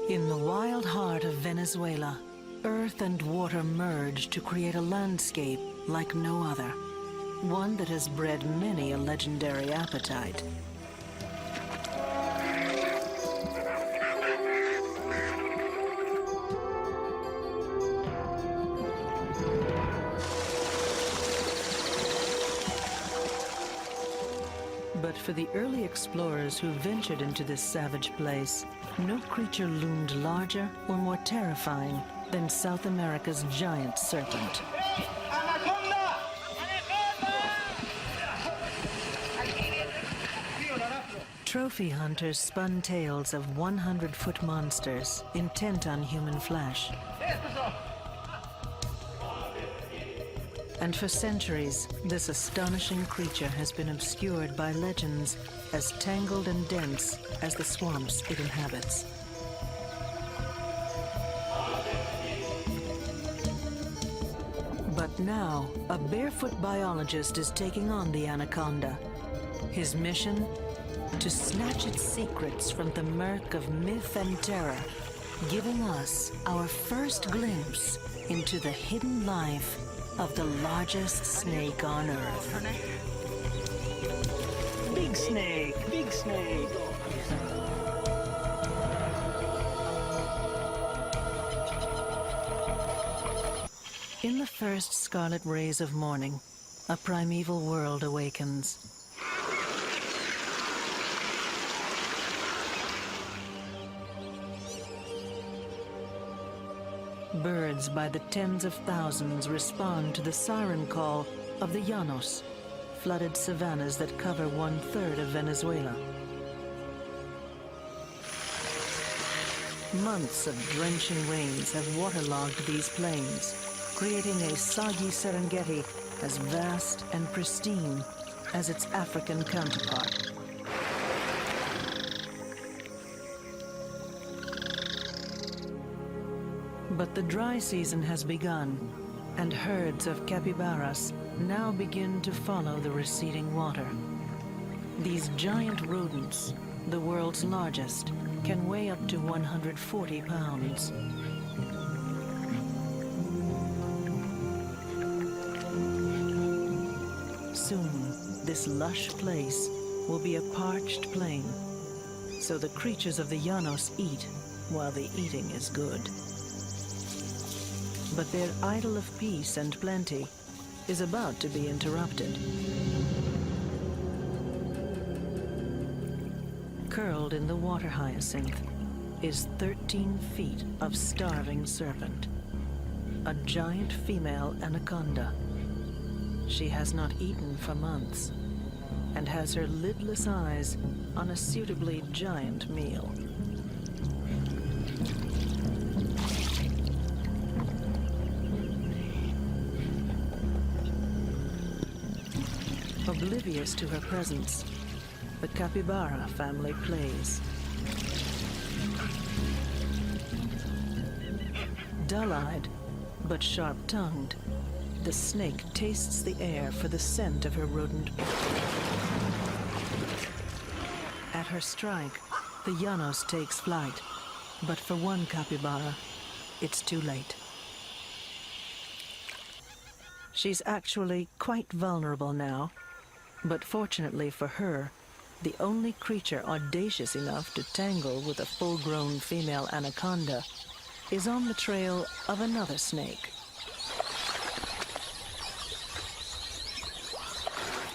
In the wild heart of Venezuela, earth and water merge to create a landscape like no other. One that has bred many a legendary appetite. But for the early explorers who ventured into this savage place, no creature loomed larger or more terrifying than South America's giant serpent. Anaconda! Trophy hunters spun tales of 100-foot monsters intent on human flesh. And for centuries, this astonishing creature has been obscured by legends as tangled and dense as the swamps it inhabits. But now, a barefoot biologist is taking on the anaconda. His mission? To snatch its secrets from the murk of myth and terror, giving us our first glimpse into the hidden life of the largest snake on Earth. Big snake, big snake. In the first scarlet rays of morning, a primeval world awakens. Birds by the tens of thousands respond to the siren call of the llanos, flooded savannas that cover 1/3 of Venezuela. Months of drenching rains have waterlogged these plains, creating a soggy Serengeti as vast and pristine as its African counterpart. But the dry season has begun, and herds of capybaras now begin to follow the receding water. These giant rodents, the world's largest, can weigh up to 140 pounds. Soon, this lush place will be a parched plain, so the creatures of the llanos eat while the eating is good. But their idyll of peace and plenty is about to be interrupted. Curled in the water hyacinth is 13 feet of starving serpent, a giant female anaconda. She has not eaten for months and has her lidless eyes on a suitably giant meal. Oblivious to her presence, the capybara family plays. Dull-eyed, but sharp-tongued, the snake tastes the air for the scent of her rodent. At her strike, the llanos takes flight, but for one capybara, it's too late. She's actually quite vulnerable now, but fortunately for her, the only creature audacious enough to tangle with a full-grown female anaconda is on the trail of another snake.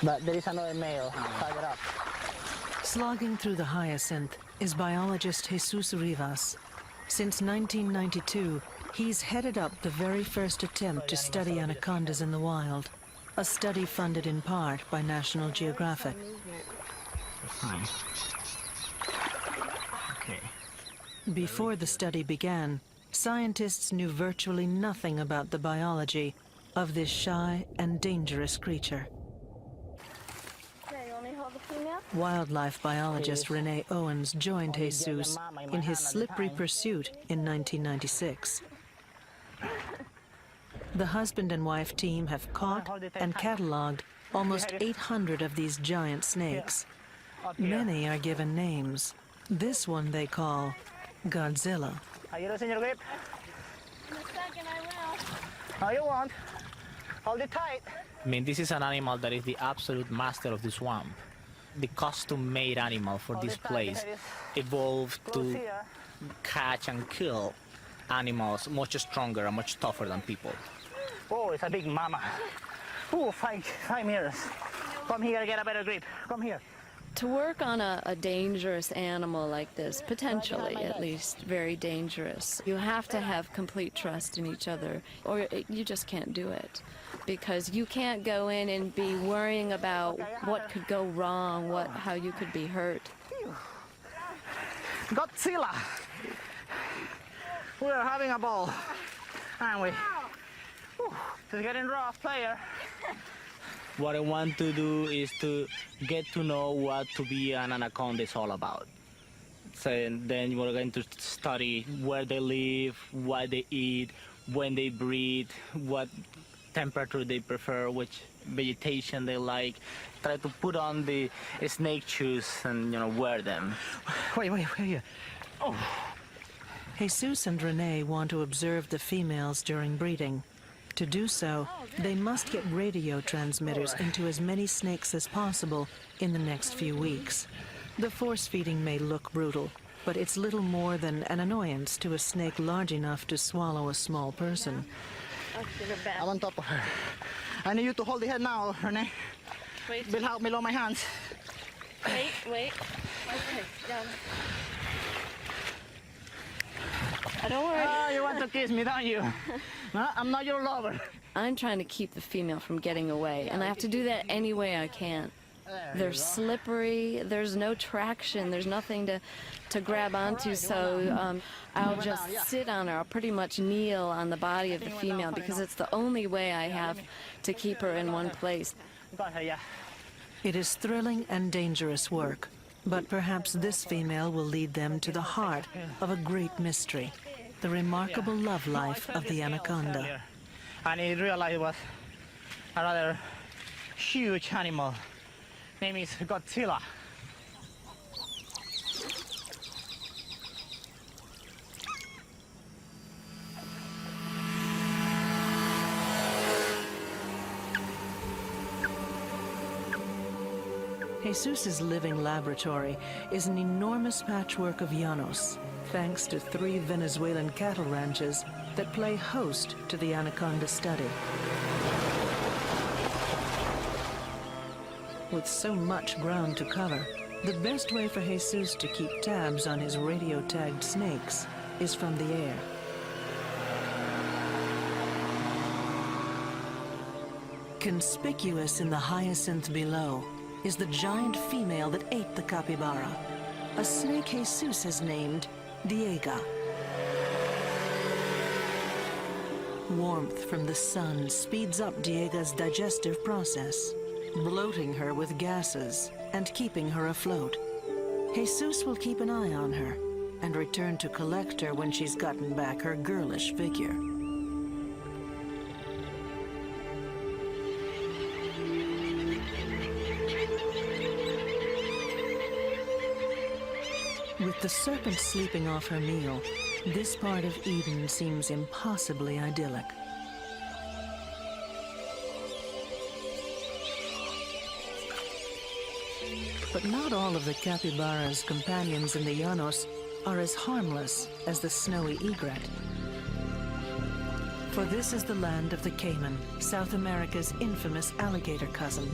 But there is another male farther up. Slogging through the hyacinth is biologist Jesus Rivas. Since 1992, he's headed up the very first attempt to study anacondas in the wild, a study funded in part by National Geographic. Fine. Okay. Before the study began, scientists knew virtually nothing about the biology of this shy and dangerous creature. Wildlife biologist Renee Owens joined Jesus in his slippery pursuit in 1996. The husband and wife team have caught and cataloged almost 800 of these giant snakes. Many are given names. This one they call Godzilla. Are you losing your grip? In a second, I will. No, you won't. Hold it tight. I mean, this is an animal that is the absolute master of the swamp. The custom-made animal for Hold this it tight, place it is evolved close to here. catch and kill animals much stronger and much tougher than people. Oh, it's a big mama. Oh, 5 meters. Come here, get a better grip. Come here. To work on a dangerous animal like this, potentially at least very dangerous, you have to have complete trust in each other, or you just can't do it. Because you can't go in and be worrying about what could go wrong, how you could be hurt. Godzilla. We are having a ball, aren't we? Whew. It's getting rough, player. What I want to do is to get to know what to be an anaconda is all about. So then we're going to study where they live, what they eat, when they breed, what temperature they prefer, which vegetation they like. Try to put on the snake shoes and wear them. Wait here. Oh. Jesus and Renee want to observe the females during breeding. To do so, they must get radio transmitters into as many snakes as possible in the next few weeks. The force feeding may look brutal, but it's little more than an annoyance to a snake large enough to swallow a small person. I'm on top of her. I need you to hold the head now, Renee. Wait, Will help me lower my hands. wait. Okay, down. Don't worry. Ah, you want to kiss me, don't you? No, I'm not your lover. I'm trying to keep the female from getting away, and I have to do that any way I can. They're slippery, there's no traction, there's nothing to grab onto, so I'll just sit on her. I'll pretty much kneel on the body of the female because it's the only way I have to keep her in one place. Got her, yeah. It is thrilling and dangerous work, but perhaps this female will lead them to the heart of a great mystery, the remarkable love life of the anaconda. And he realized it was a rather huge animal. Name is Godzilla. Jesus' living laboratory is an enormous patchwork of llanos, thanks to 3 Venezuelan cattle ranches that play host to the anaconda study. With so much ground to cover, the best way for Jesus to keep tabs on his radio-tagged snakes is from the air. Conspicuous in the hyacinth below is the giant female that ate the capybara, a snake Jesus has named Diega. Warmth from the sun speeds up Diega's digestive process, bloating her with gases and keeping her afloat. Jesus will keep an eye on her and return to collect her when she's gotten back her girlish figure. With the serpent sleeping off her meal, this part of Eden seems impossibly idyllic. But not all of the capybara's companions in the llanos are as harmless as the snowy egret. For this is the land of the caiman, South America's infamous alligator cousin.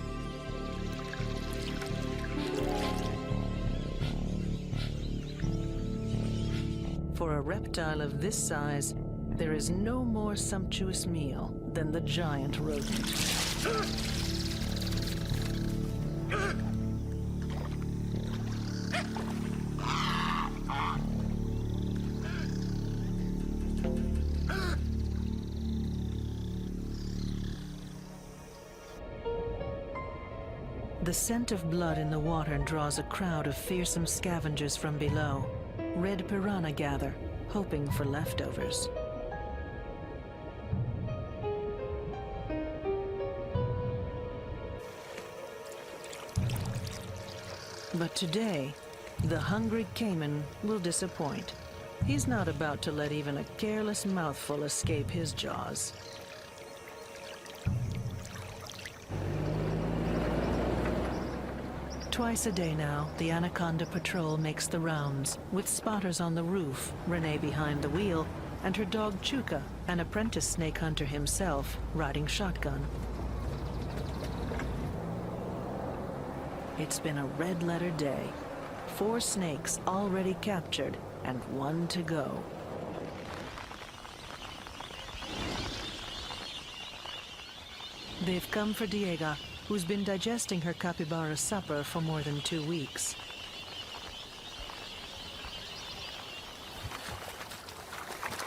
For a reptile of this size, there is no more sumptuous meal than the giant rodent. The scent of blood in the water draws a crowd of fearsome scavengers from below. Red piranha gather, hoping for leftovers. But today, the hungry caiman will disappoint. He's not about to let even a careless mouthful escape his jaws. Twice a day now, the Anaconda patrol makes the rounds, with spotters on the roof, Renee behind the wheel, and her dog Chuka, an apprentice snake hunter himself, riding shotgun. It's been a red-letter day. 4 snakes already captured, and 1 to go. They've come for Diego, who's been digesting her capybara supper for more than 2 weeks.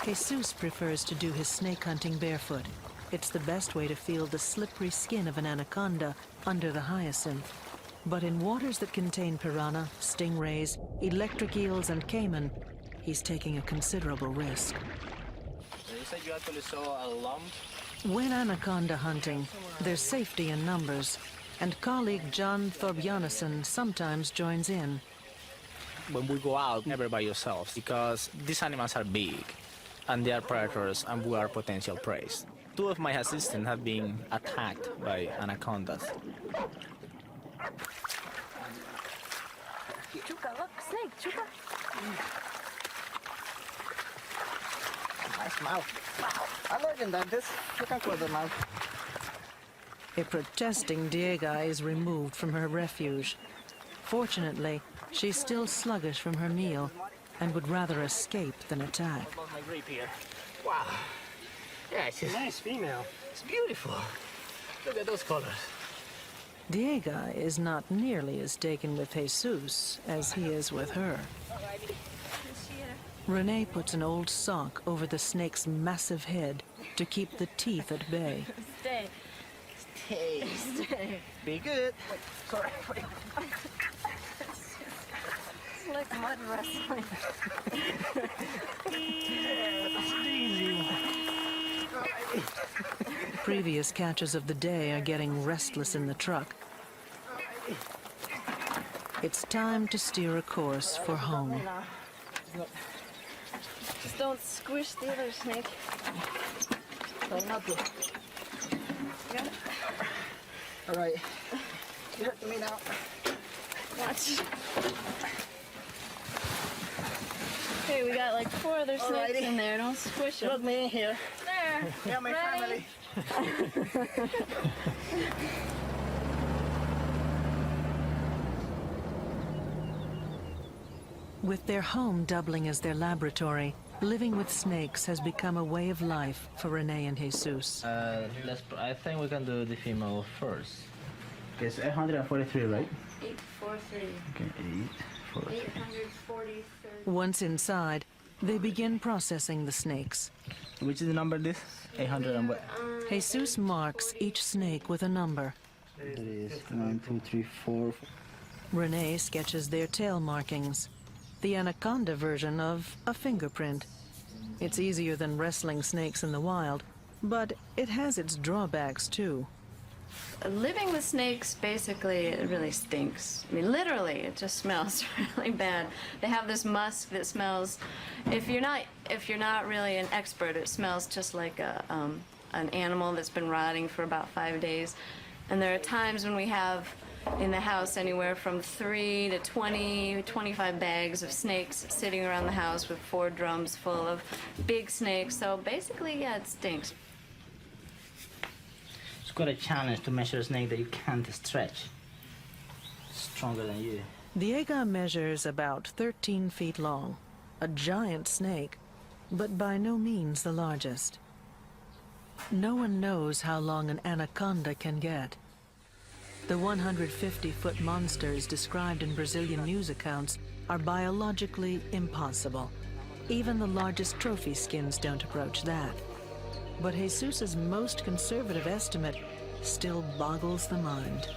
Jesus prefers to do his snake hunting barefoot. It's the best way to feel the slippery skin of an anaconda under the hyacinth. But in waters that contain piranha, stingrays, electric eels, and caiman, he's taking a considerable risk. You said you actually saw a lump? When anaconda hunting, there's safety in numbers, and colleague John Thorbjarnarson sometimes joins in. When we go out, never by yourselves, because these animals are big, and they are predators, and we are potential prey. 2 of my assistants have been attacked by anacondas. Chuka, look, snake, Chuka. Nice mouth. Wow. I like that. This, you can close the mouth. A protesting Diego is removed from her refuge. Fortunately, she's still sluggish from her meal and would rather escape than attack. I lost my grip here. Wow. Yeah, it's Nice female. It's beautiful. Look at those colors. Diego is not nearly as taken with Jesus as he is with her. Renee puts an old sock over the snake's massive head to keep the teeth at bay. Stay. Hey, Stay. be good. Sorry. It's like mud wrestling. Previous catches of the day are getting restless in the truck. It's time to steer a course for home. Just don't squish the other snake. Try not to. All right. You hurt me now. Watch. Okay, we got like 4 other snakes Alrighty. in there. Don't squish Look them. me in here. There. Yeah, my Ready? family. With their home doubling as their laboratory, living with snakes has become a way of life for Renee and Jesus. I think we can do the female first. It's 843, right? 843. Okay, 843. 843. Once inside, they begin processing the snakes. Which is the number this? 800 and what? Jesus marks each snake with a number. It is 1, 2, 3, 4. Renee sketches their tail markings, the anaconda version of a fingerprint. It's easier than wrestling snakes in the wild, but it has its drawbacks too. Living with snakes, basically, it really stinks. I mean, literally, it just smells really bad. They have this musk that smells. If you're not really an expert, it smells just like an animal that's been rotting for about 5 days. And there are times when we have in the house anywhere from 3 to 20, 25 bags of snakes sitting around the house with 4 drums full of big snakes. So basically, yeah, it stinks. It's quite a challenge to measure a snake that you can't stretch. Stronger than you. Diego measures about 13 feet long, a giant snake, but by no means the largest. No one knows how long an anaconda can get. The 150-foot monsters described in Brazilian news accounts are biologically impossible. Even the largest trophy skins don't approach that. But Jesus's most conservative estimate still boggles the mind.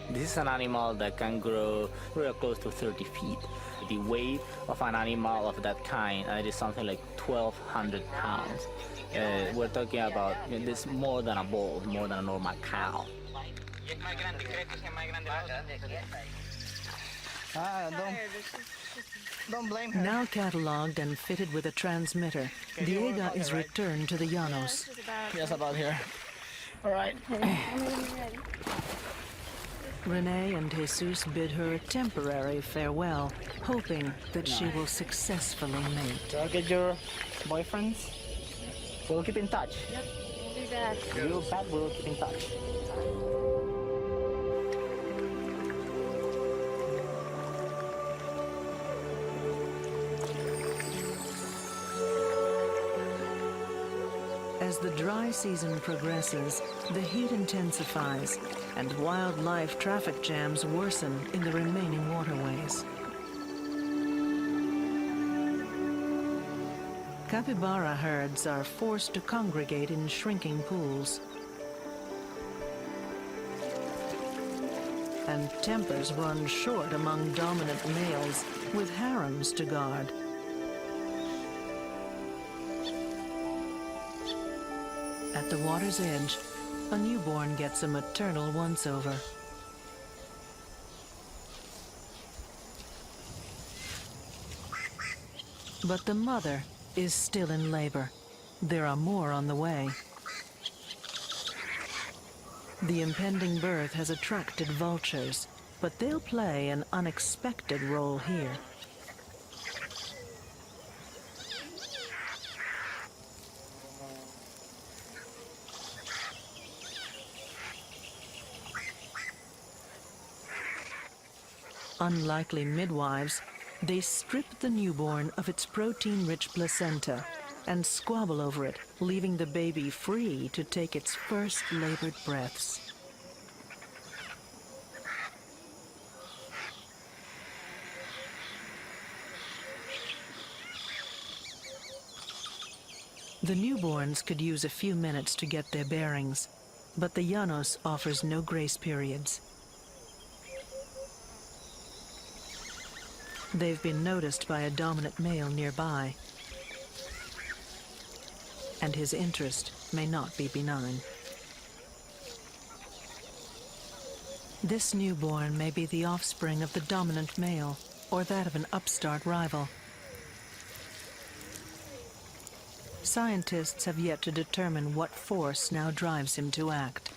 This is an animal that can grow real close to 30 feet. The weight of an animal of that kind is something like 1,200 pounds. We're talking about this more than a bull, more than a normal cow. Don't blame her. Now cataloged and fitted with a transmitter, Diego is returned to the Llanos. Just about here. All right. Renee and Jesus bid her a temporary farewell, hoping that she will successfully mate. So get your boyfriends. We'll keep in touch. Yep, we'll be back. You back, we'll keep in touch. As the dry season progresses, the heat intensifies and wildlife traffic jams worsen in the remaining waterways. Capybara herds are forced to congregate in shrinking pools. And tempers run short among dominant males with harems to guard. At the water's edge, a newborn gets a maternal once-over. But the mother is still in labor. There are more on the way. The impending birth has attracted vultures, but they'll play an unexpected role here. Unlikely midwives, they strip the newborn of its protein-rich placenta and squabble over it, leaving the baby free to take its first labored breaths. The newborns could use a few minutes to get their bearings, but the Llanos offers no grace periods. They've been noticed by a dominant male nearby, and his interest may not be benign. This newborn may be the offspring of the dominant male or that of an upstart rival. Scientists have yet to determine what force now drives him to act.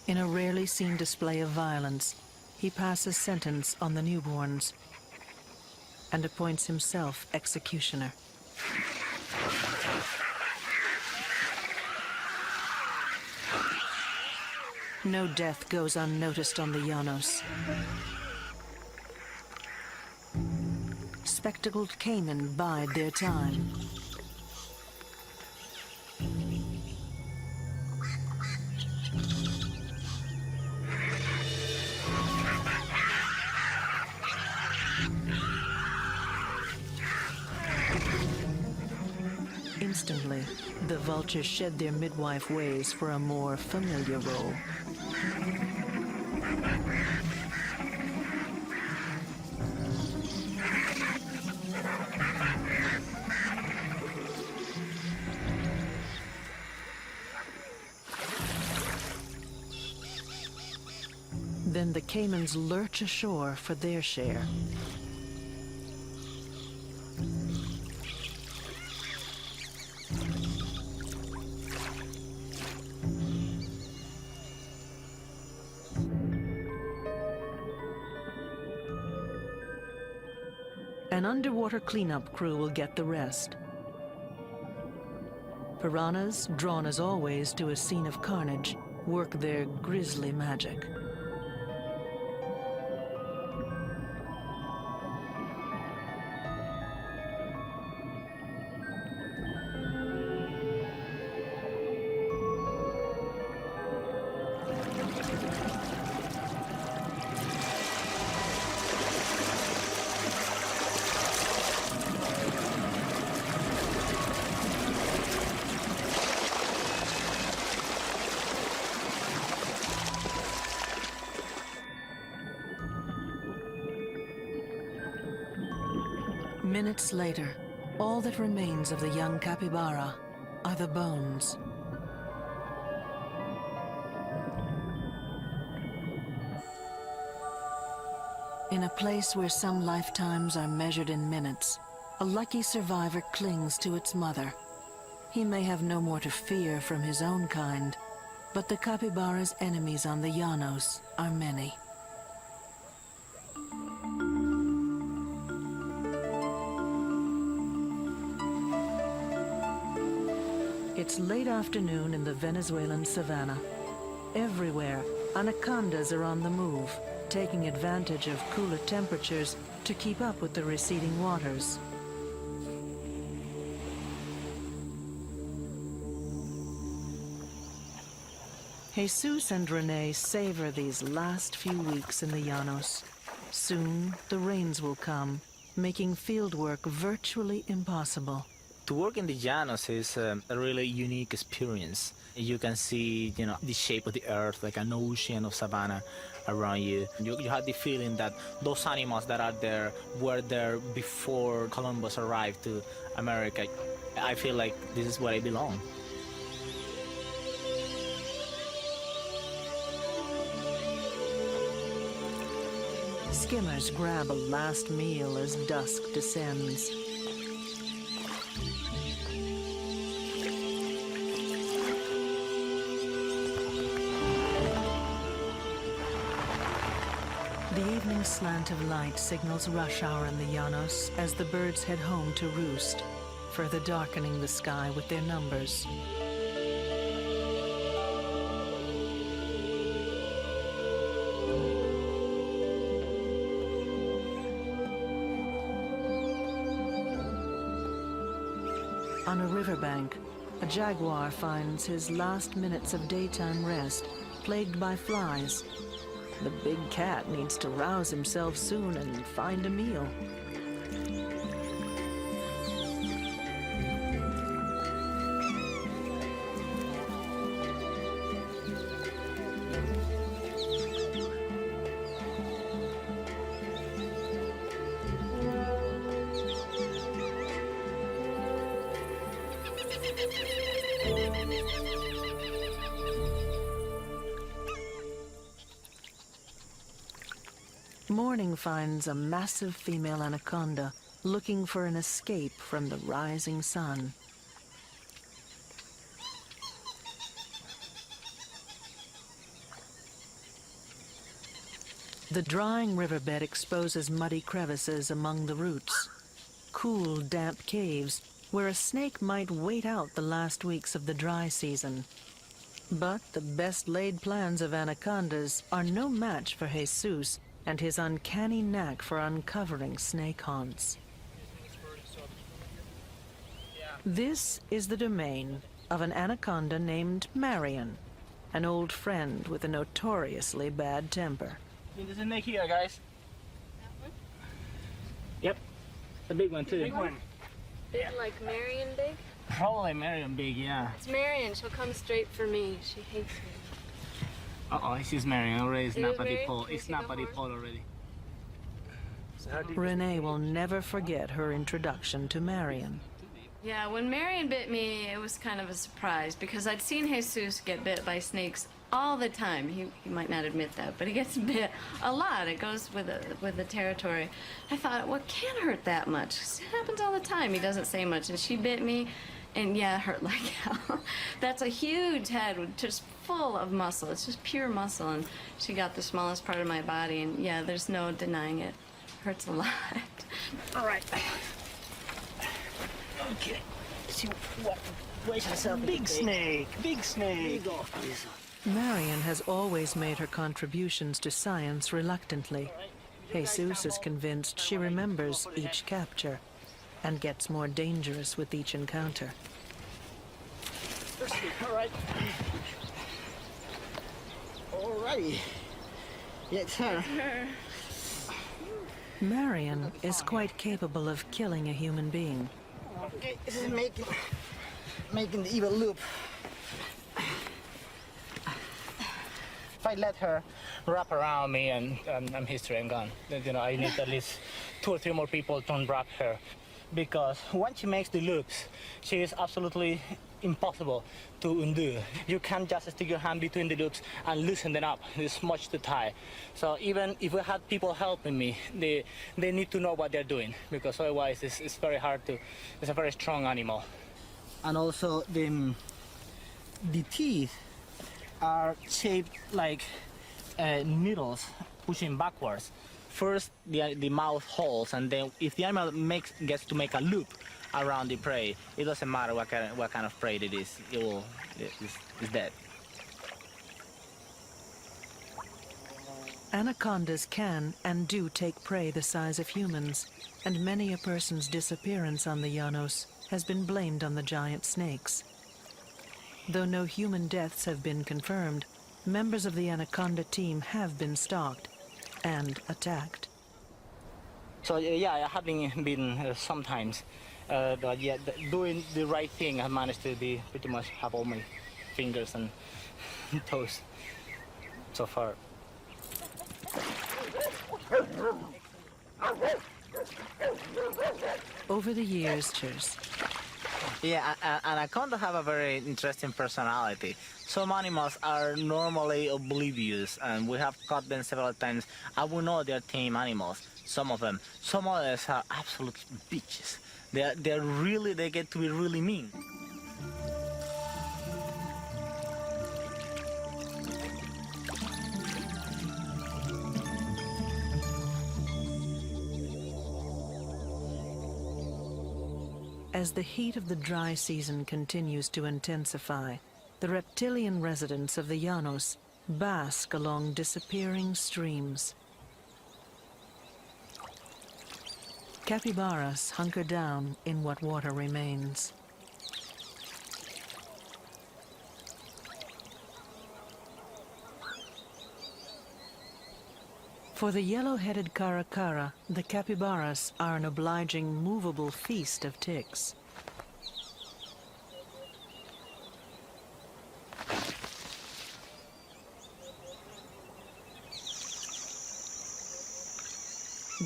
In a rarely seen display of violence, he passes sentence on the newborns and appoints himself executioner. No death goes unnoticed on the Llanos. Spectacled caiman bide their time. Instantly, the vultures shed their midwife ways for a more familiar role. Then the caimans lurch ashore for their share. An underwater cleanup crew will get the rest. Piranhas, drawn as always to a scene of carnage, work their grisly magic. Minutes later, all that remains of the young capybara are the bones. In a place where some lifetimes are measured in minutes, a lucky survivor clings to its mother. He may have no more to fear from his own kind, but the capybara's enemies on the Llanos are many. It's late afternoon in the Venezuelan savannah. Everywhere, anacondas are on the move, taking advantage of cooler temperatures to keep up with the receding waters. Jesus and Renee savor these last few weeks in the Llanos. Soon, the rains will come, making fieldwork virtually impossible. To work in the Llanos is a really unique experience. You can see, the shape of the earth, like an ocean of savanna around you. You have the feeling that those animals that are there were there before Columbus arrived to America. I feel like this is where I belong. Skimmers grab a last meal as dusk descends. The evening slant of light signals rush hour in the Llanos as the birds head home to roost, further darkening the sky with their numbers. On a riverbank, a jaguar finds his last minutes of daytime rest plagued by flies. The big cat needs to rouse himself soon and find a meal. Morning finds a massive female anaconda looking for an escape from the rising sun. The drying riverbed exposes muddy crevices among the roots, cool, damp caves where a snake might wait out the last weeks of the dry season. But the best-laid plans of anacondas are no match for Jesus and his uncanny knack for uncovering snake haunts. This is the domain of an anaconda named Marion, an old friend with a notoriously bad temper. There's a snake here, guys. That one? Yep, the big one too. Big one? Big like Marion big? Probably Marion big, yeah. It's Marion. She'll come straight for me. She hates me. Uh-oh, she's Marion already. It's not by the Marion? pole. Can we It's see not the by the horn? pole already. Renee will never forget her introduction to Marion. Yeah, when Marion bit me, it was kind of a surprise because I'd seen Jesus get bit by snakes all the time. He might not admit that, but he gets bit a lot. It goes with the territory. I thought, well, it can't hurt that much. It happens all the time. He doesn't say much, and she bit me, and yeah, it hurt like hell. That's a huge head with just full of muscle. It's just pure muscle, and she got the smallest part of my body, and yeah, there's no denying it. Hurts a lot. All right. Okay. See what? Where's yourself? Big snake. Big snake. Marion has always made her contributions to science reluctantly. Jesus is convinced she remembers each capture and gets more dangerous with each encounter. All right. All right. Yeah, it's her. Marion is quite capable of killing a human being. Okay, this is making the evil loop. If I let her wrap around me and I'm history, I'm gone. I need at least 2 or 3 more people to unwrap her. because once she makes the loops, she is absolutely impossible to undo. You can't just stick your hand between the loops and loosen them up. It's much too tight. So even if we had people helping me, they need to know what they're doing, because otherwise it's very hard to. It's a very strong animal. And also the teeth are shaped like needles pushing backwards. First the mouth holes, and then if the animal gets to make a loop around the prey, it doesn't matter what kind of prey it is, it's dead. Anacondas can and do take prey the size of humans, and many a person's disappearance on the Llanos has been blamed on the giant snakes. Though no human deaths have been confirmed, members of the Anaconda team have been stalked and attacked. So yeah, I have been sometimes, but yeah, doing the right thing, I managed to pretty much have all my fingers and toes so far. Over the years, cheers. Yeah, anaconda have a very interesting personality. Some animals are normally oblivious, and we have caught them several times, and we know they're tame animals, some of them. Some others are absolute bitches. They get to be really mean. As the heat of the dry season continues to intensify, the reptilian residents of the Llanos bask along disappearing streams. Capybaras hunker down in what water remains. For the yellow-headed caracara, the capybaras are an obliging, movable feast of ticks.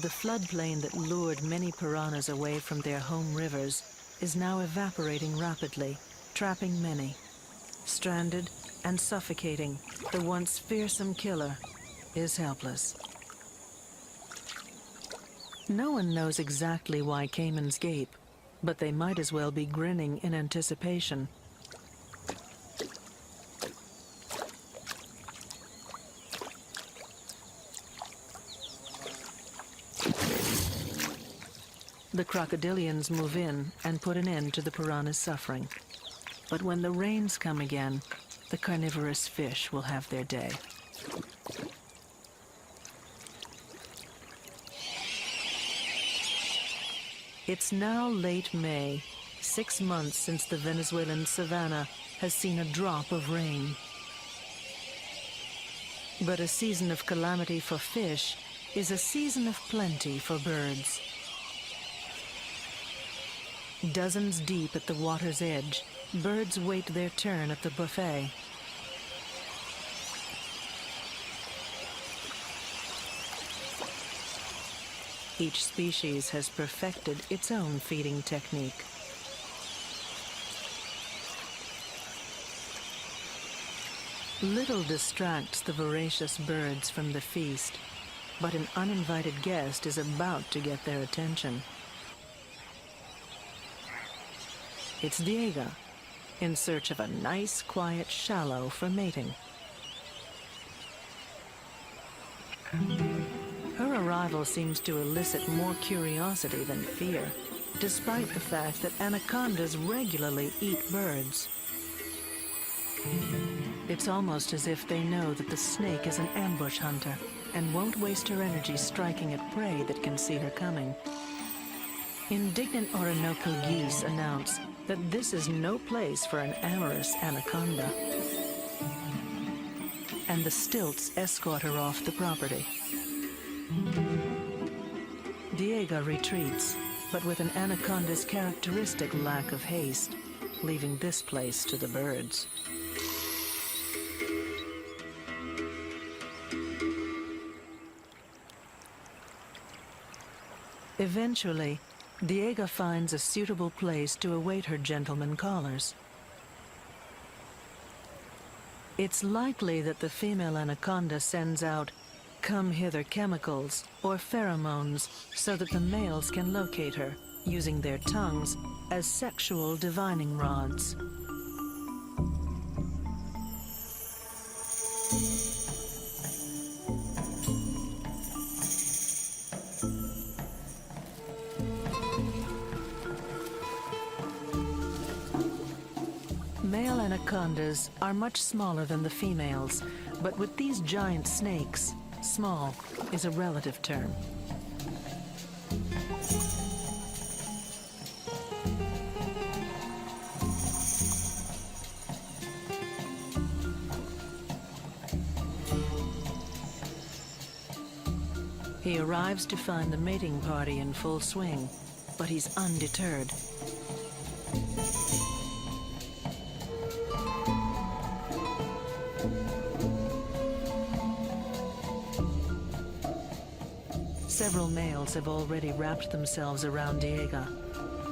The floodplain that lured many piranhas away from their home rivers is now evaporating rapidly, trapping many. Stranded and suffocating, the once fearsome killer is helpless. No one knows exactly why caimans gape, but they might as well be grinning in anticipation. The crocodilians move in and put an end to the piranha's suffering. But when the rains come again, the carnivorous fish will have their day. It's now late May, 6 months since the Venezuelan savanna has seen a drop of rain. But a season of calamity for fish is a season of plenty for birds. Dozens deep at the water's edge, birds wait their turn at the buffet. Each species has perfected its own feeding technique. Little distracts the voracious birds from the feast, but an uninvited guest is about to get their attention. It's Diego, in search of a nice, quiet shallow for mating. Her arrival seems to elicit more curiosity than fear, despite the fact that anacondas regularly eat birds. It's almost as if they know that the snake is an ambush hunter and won't waste her energy striking at prey that can see her coming. Indignant Orinoco geese announce that this is no place for an amorous anaconda, and the stilts escort her off the property. Diego retreats, but with an anaconda's characteristic lack of haste, leaving this place to the birds. Eventually, Diego finds a suitable place to await her gentleman callers. It's likely that the female anaconda sends out come hither chemicals or pheromones so that the males can locate her, using their tongues as sexual divining rods. Male anacondas are much smaller than the females, but with these giant snakes, small is a relative term. He arrives to find the mating party in full swing, but he's undeterred. Several males have already wrapped themselves around Diego.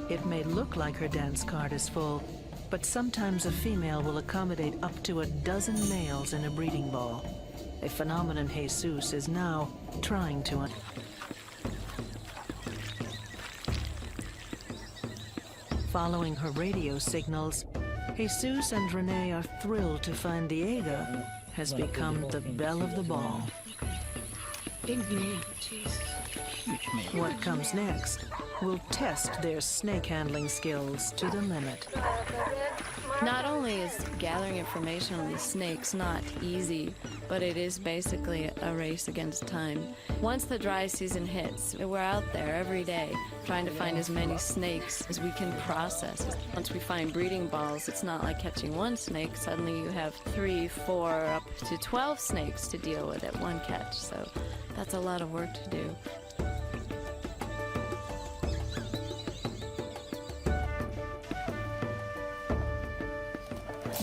It may look like her dance card is full, but sometimes a female will accommodate up to a dozen males in a breeding ball, a phenomenon Jesus is now trying to Following her radio signals, Jesus and Renee are thrilled to find Diego has become the belle of the ball. What comes next will test their snake handling skills to the limit. Not only is gathering information on these snakes not easy, but it is basically a race against time. Once the dry season hits, we're out there every day trying to find as many snakes as we can process. Once we find breeding balls, it's not like catching one snake. Suddenly you have 3, 4, up to 12 snakes to deal with at one catch. So that's a lot of work to do.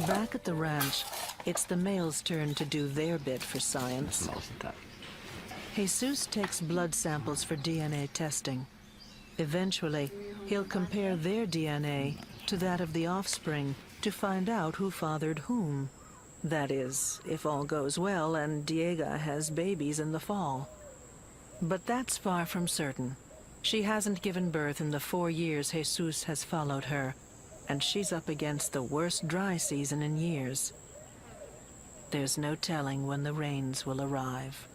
Back at the ranch, it's the male's turn to do their bit for science. Jesus takes blood samples for DNA testing. Eventually, he'll compare their DNA to that of the offspring to find out who fathered whom. That is, if all goes well and Diego has babies in the fall. But that's far from certain. She hasn't given birth in the 4 years Jesus has followed her, and she's up against the worst dry season in years. There's no telling when the rains will arrive.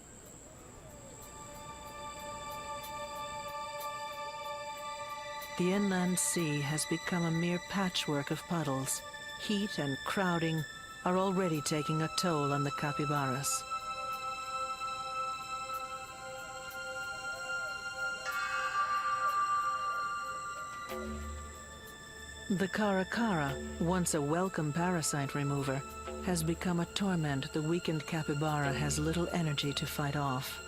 The inland sea has become a mere patchwork of puddles. Heat and crowding are already taking a toll on the capybaras. The caracara, once a welcome parasite remover, has become a torment the weakened capybara has little energy to fight off.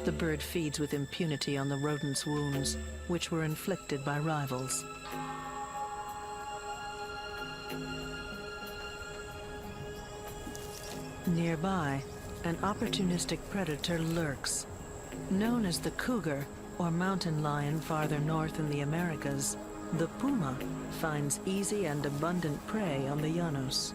The bird feeds with impunity on the rodent's wounds, which were inflicted by rivals. Nearby, an opportunistic predator lurks. Known as the cougar, or mountain lion farther north in the Americas, the puma finds easy and abundant prey on the llanos.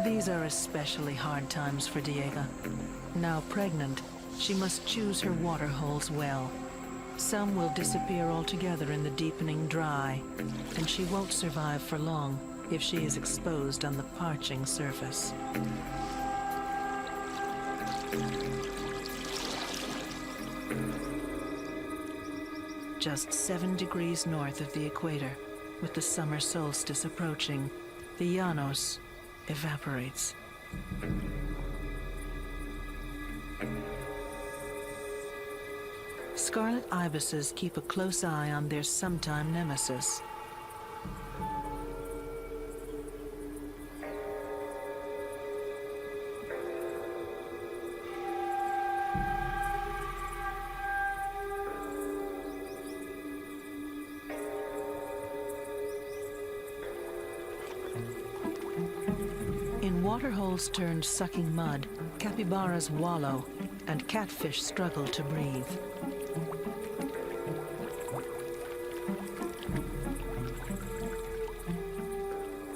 These are especially hard times for Diego. Now pregnant, she must choose her water holes well. Some will disappear altogether in the deepening dry, and she won't survive for long if she is exposed on the parching surface. Just 7 degrees north of the equator, with the summer solstice approaching, the llanos evaporates. Scarlet ibises keep a close eye on their sometime nemesis. waterholes turned sucking mud, capybaras wallow, and catfish struggle to breathe.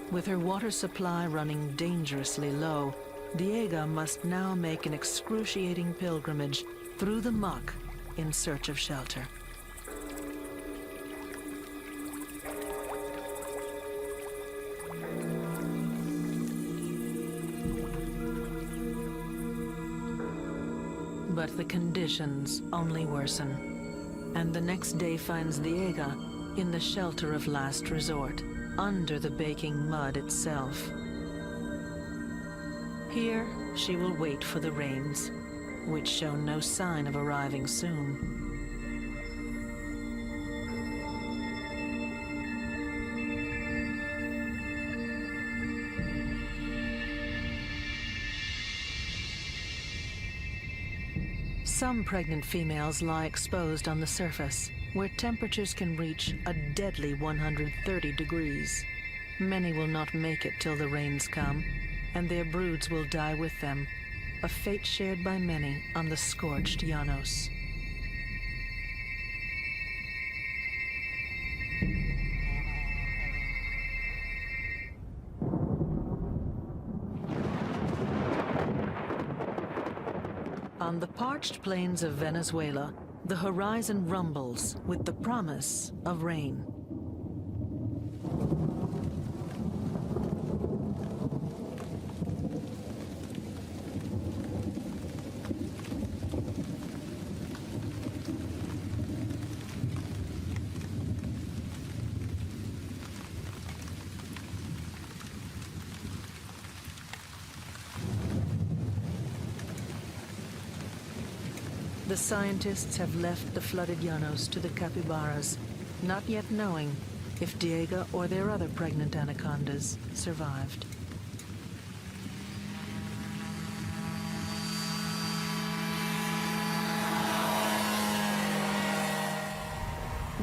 With her water supply running dangerously low, Diego must now make an excruciating pilgrimage through the muck in search of shelter. But the conditions only worsen, and the next day finds Diego in the shelter of last resort, under the baking mud itself. Here, she will wait for the rains, which show no sign of arriving soon. Some pregnant females lie exposed on the surface, where temperatures can reach a deadly 130 degrees. Many will not make it till the rains come, and their broods will die with them, a fate shared by many on the scorched Llanos. On the parched plains of Venezuela, the horizon rumbles with the promise of rain. The scientists have left the flooded Llanos to the capybaras, not yet knowing if Diego or their other pregnant anacondas survived.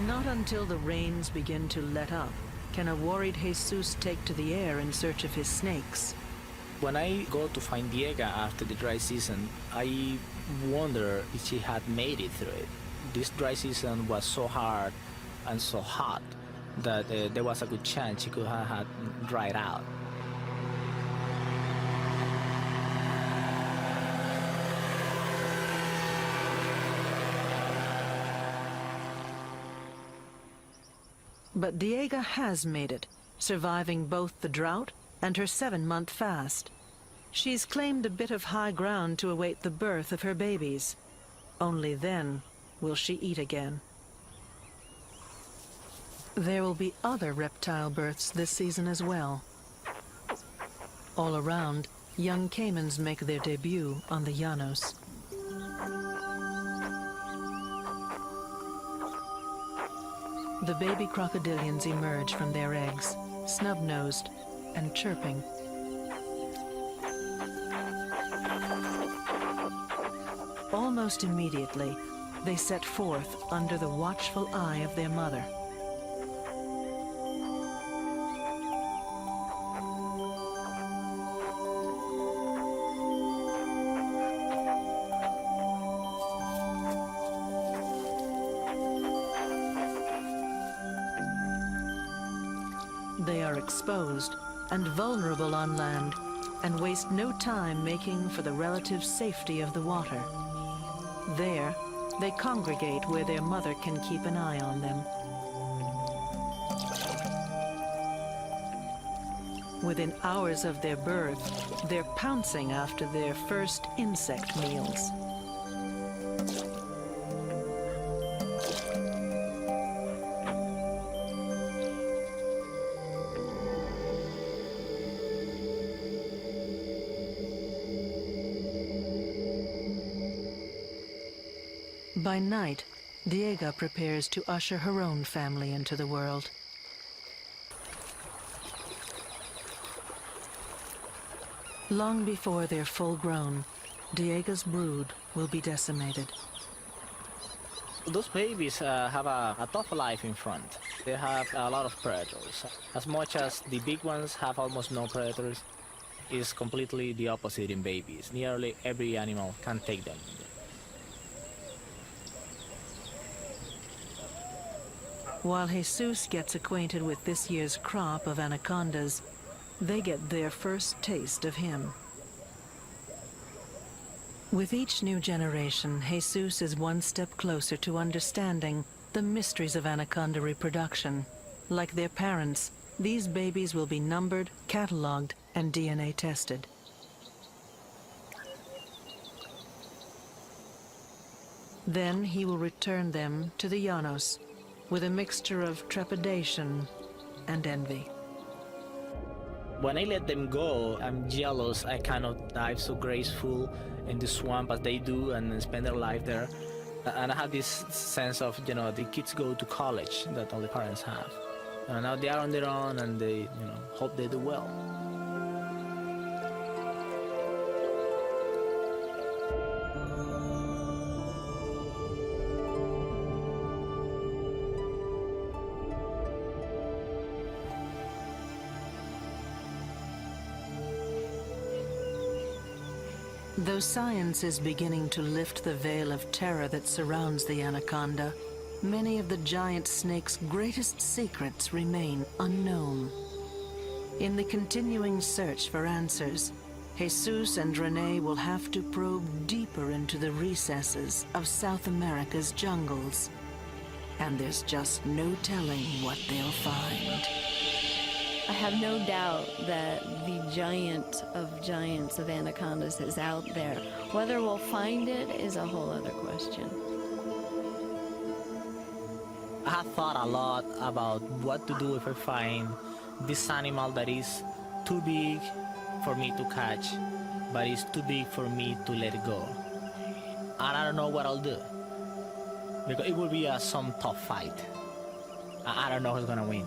Not until the rains begin to let up can a worried Jesus take to the air in search of his snakes. When I go to find Diego after the dry season, I wonder if she had made it through it. This dry season was so hard and so hot that there was a good chance she could have had dried out. But Diego has made it, surviving both the drought and her 7-month fast. She's claimed a bit of high ground to await the birth of her babies. Only then will she eat again. There will be other reptile births this season as well. All around, young caimans make their debut on the Llanos. The baby crocodilians emerge from their eggs, snub-nosed and chirping. Almost immediately, they set forth under the watchful eye of their mother. They are exposed and vulnerable on land, and waste no time making for the relative safety of the water. There, they congregate where their mother can keep an eye on them. Within hours of their birth, they're pouncing after their first insect meals. By night, Diego prepares to usher her own family into the world. Long before they're full grown, Diego's brood will be decimated. Those babies have a tough life in front. They have a lot of predators. As much as the big ones have almost no predators, is completely the opposite in babies. Nearly every animal can take them. While Jesus gets acquainted with this year's crop of anacondas, they get their first taste of him. With each new generation, Jesus is one step closer to understanding the mysteries of anaconda reproduction. Like their parents, these babies will be numbered, cataloged, and DNA tested. Then he will return them to the Llanos with a mixture of trepidation and envy. When I let them go, I'm jealous. I cannot dive so graceful in the swamp as they do and spend their life there. And I have this sense of, the kids go to college that all the parents have. And now they are on their own and they, hope they do well. Though science is beginning to lift the veil of terror that surrounds the anaconda, many of the giant snake's greatest secrets remain unknown. In the continuing search for answers, Jesus and Renee will have to probe deeper into the recesses of South America's jungles. And there's just no telling what they'll find. I have no doubt that the giant of giants of anacondas is out there. Whether we'll find it is a whole other question. I have thought a lot about what to do if I find this animal that is too big for me to catch, but it's too big for me to let it go. And I don't know what I'll do, because it will be some tough fight. I don't know who's gonna win.